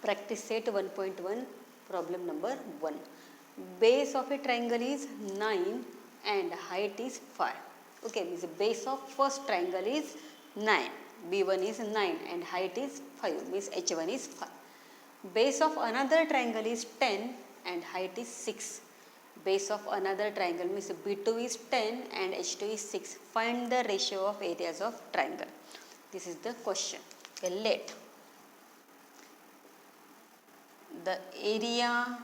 Practice set 1.1 problem number 1. Base of a triangle is 9 and height is 5. Okay, means the base of first triangle is 9. B1 is 9 and height is 5, means H1 is 5. Base of another triangle is 10 and height is 6. Base of another triangle means B2 is 10 and H2 is 6. Find the ratio of areas of triangle. This is the question. Okay, let the area,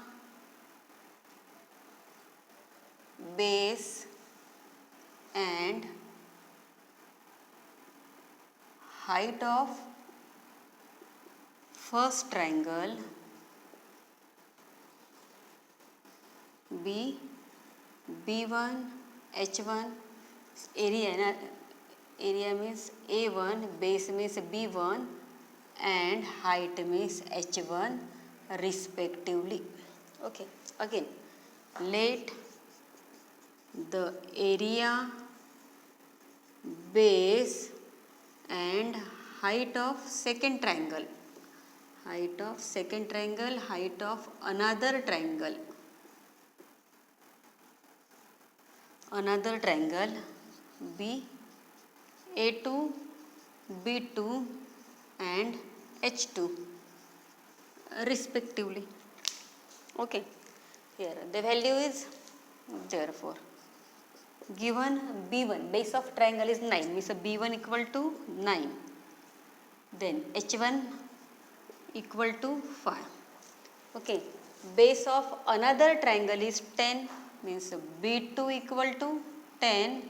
base and height of first triangle be B1, H1, area means A1, base means B1 and height means H1 respectively. Okay, again, let the area, base and height of second triangle, height of second triangle, height of another triangle be A2, B2 and H2 respectively. Okay, here the value is therefore given B1, base of triangle is 9, means B1 equal to 9, then H1 equal to 5. Okay, base of another triangle is 10, means B2 equal to 10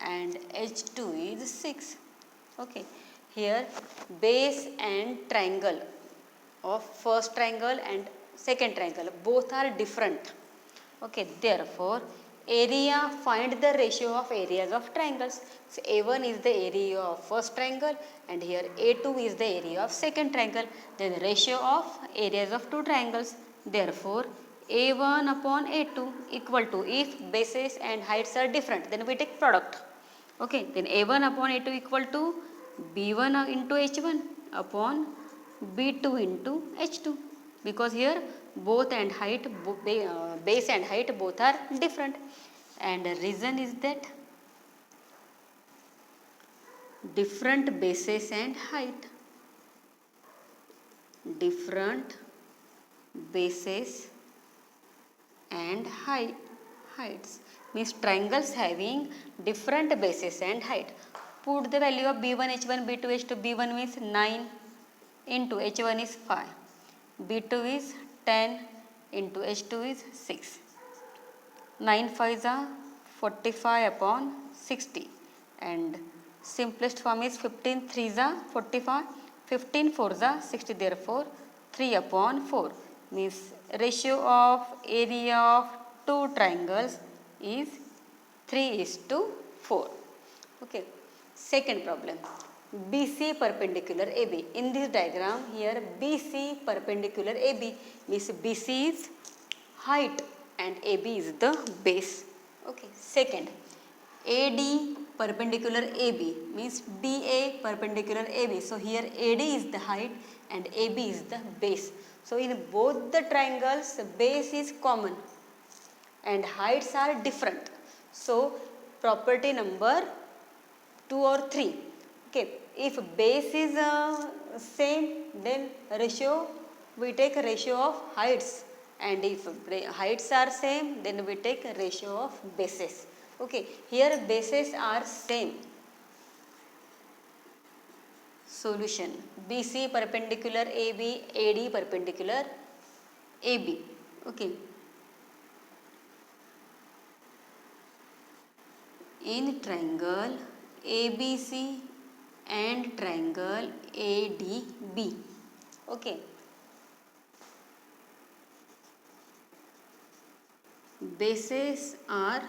and H2 is 6. Okay, here base and triangle of first triangle and second triangle both are different. Okay, therefore area, find the ratio of areas of triangles. So A1 is the area of first triangle and here A2 is the area of second triangle. Then ratio of areas of two triangles. Therefore A1 upon A2 equal to, if bases and heights are different, then we take product. Okay, then A1 upon A2 equal to B1 into H1 upon B2 into H2, because here both and height, base and height both are different, and the reason is that different bases and height, different bases and heights means triangles having different bases and height. Put the value of B1, H1, B2, H2. B1 means 9 into H1 is 5. B2 is 10 into H2 is 6. 9 5s are 45 upon 60 and simplest form is 15 3s are 45, 15 4s are 60, therefore 3 upon 4 means ratio of area of two triangles is 3:4. Okay, second problem. BC perpendicular AB. In this diagram here BC perpendicular AB means BC is height and AB is the base. Okay, second AD perpendicular AB means DA perpendicular AB. So here AD is the height and AB is the base. So in both the triangles base is common and heights are different. So property number 2 or 3. Okay, if base is same, then ratio, we take ratio of heights, and if heights are same, then we take ratio of bases. Okay, here bases are same. Solution: BC perpendicular AB, AD perpendicular AB. Okay, in triangle ABC and triangle ADB. Okay, bases are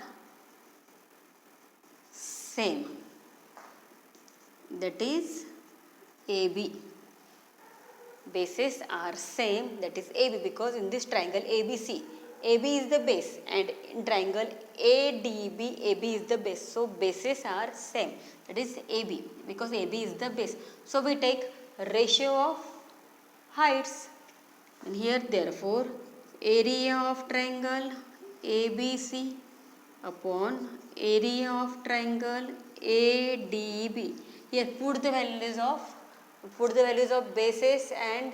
same, that is AB. Bases are same, that is AB, because in this triangle ABC, AB is the base, and in triangle ADB, AB is the base. So bases are same, that is AB, because AB is the base. So we take ratio of heights And here therefore area of triangle ABC upon area of triangle ADB. Here put the values of bases and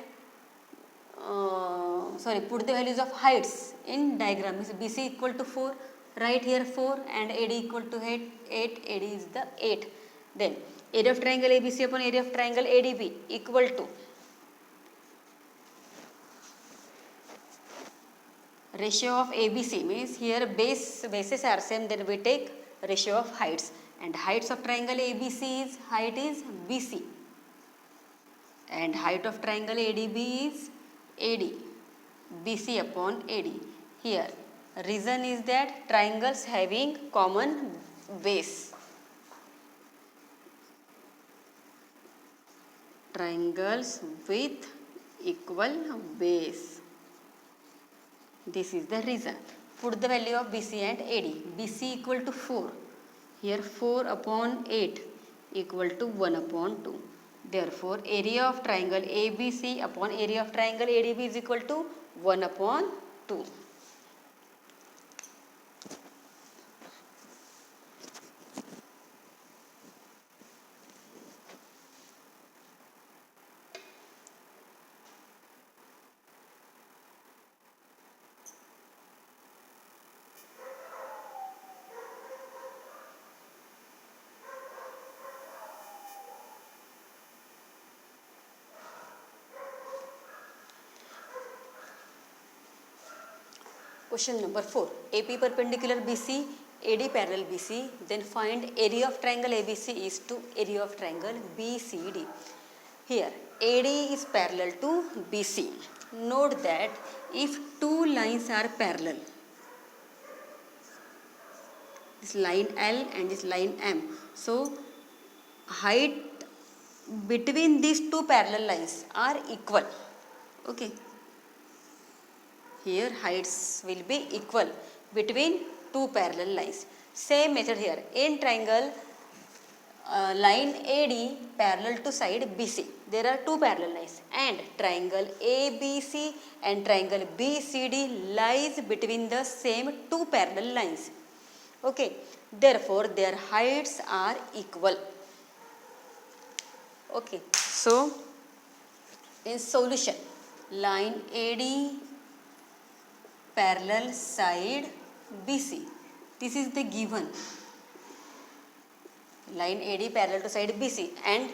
put the values of heights in diagram. So BC equal to 4, right here 4 and AD equal to 8, AD is the 8. Then area of triangle ABC upon area of triangle ADB equal to ratio of ABC, means here bases are same, then we take ratio of heights, and heights of triangle ABC is height is BC and height of triangle ADB is AD, BC upon AD. Here reason is that triangles having common base. Triangles with equal base. This is the reason. Put the value of BC and AD. BC equal to 4. Here 4 upon 8 equal to 1 upon 2. Therefore, area of triangle ABC upon area of triangle ADB is equal to 1 upon 2. Question number 4. AP perpendicular BC, AD parallel BC, then find area of triangle ABC is to area of triangle BCD. Here AD is parallel to BC. Note that if two lines are parallel, this line L and this line M, so height between these two parallel lines are equal. Okay. Here heights will be equal between two parallel lines. Same method here. In triangle line AD parallel to side BC, there are two parallel lines, and triangle ABC and triangle BCD lies between the same two parallel lines. Okay, therefore their heights are equal. Okay, so in solution, line AD parallel side BC, this is the given. Line AD parallel to side BC, and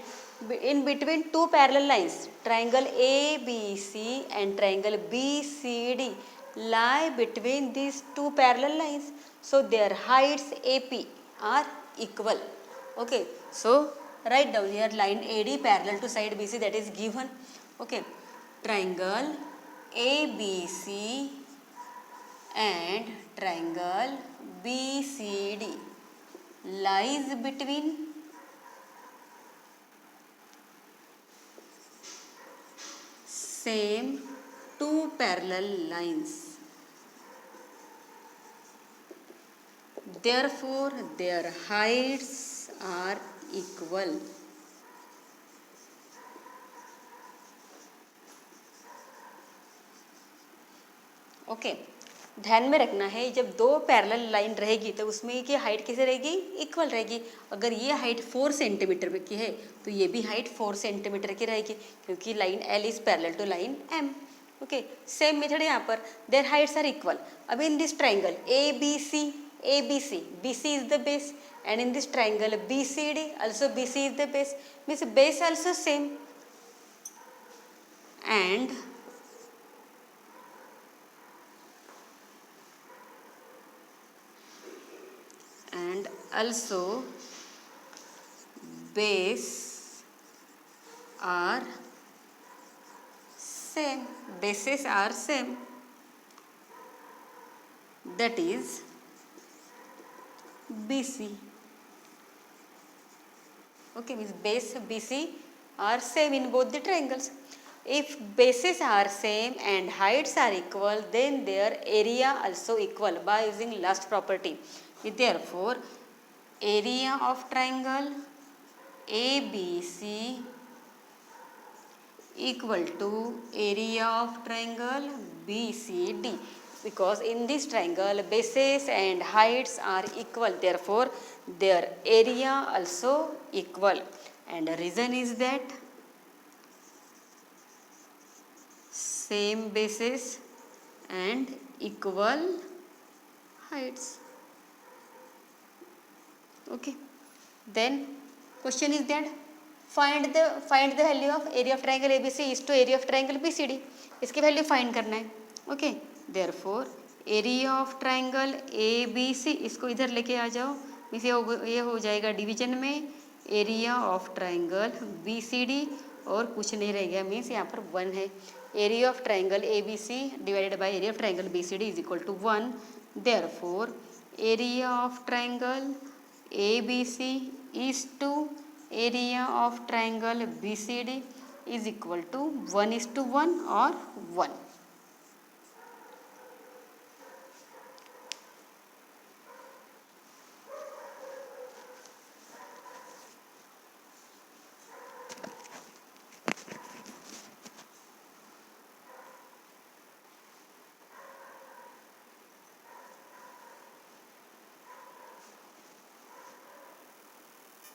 in between two parallel lines, triangle ABC and triangle BCD lie between these two parallel lines, so their heights AP are equal. Okay, so write down here line AD parallel to side BC, that is given. Okay, triangle ABC and triangle BCD lies between same two parallel lines. Therefore, their heights are equal. Okay, ध्यान में रखना है जब दो parallel line रहेगी तो उसमें की हाइट कैसे रहेगी, इक्वल रहेगी. अगर ये हाइट 4 सेंटीमीटर की है तो ये भी हाइट 4 सेंटीमीटर की रहेगी, क्योंकि line L is parallel to line M. Okay, same method यहाँ पर, देयर हाइट्स आर इक्वल. अब in this triangle A B C, BC is the base, and in this triangle BCD also BC is the base, means base also same, and also base are same, bases are same, that is BC. Okay, means base BC are same in both the triangles. If bases are same and heights are equal, then their area also equal by using last property. Therefore, area of triangle ABC equal to area of triangle BCD, because in this triangle bases and heights are equal, therefore their area also equal. And the reason is that same bases and equal heights. Okay, then question is that find the value of area of triangle ABC is to area of triangle BCD. इसकी value find करना है. Okay, therefore area of triangle ABC, इसको इधर लेके आ जाओ, means ये हो जाएगा डिवीजन में एरिया ऑफ ट्राइंगल BCD, और कुछ नहीं रह गया, मीन्स यहाँ पर 1 है. Area of triangle ABC divided by area of triangle BCD is equal to 1. Therefore area of triangle ABC is to area of triangle BCD is equal to 1:1 or 1.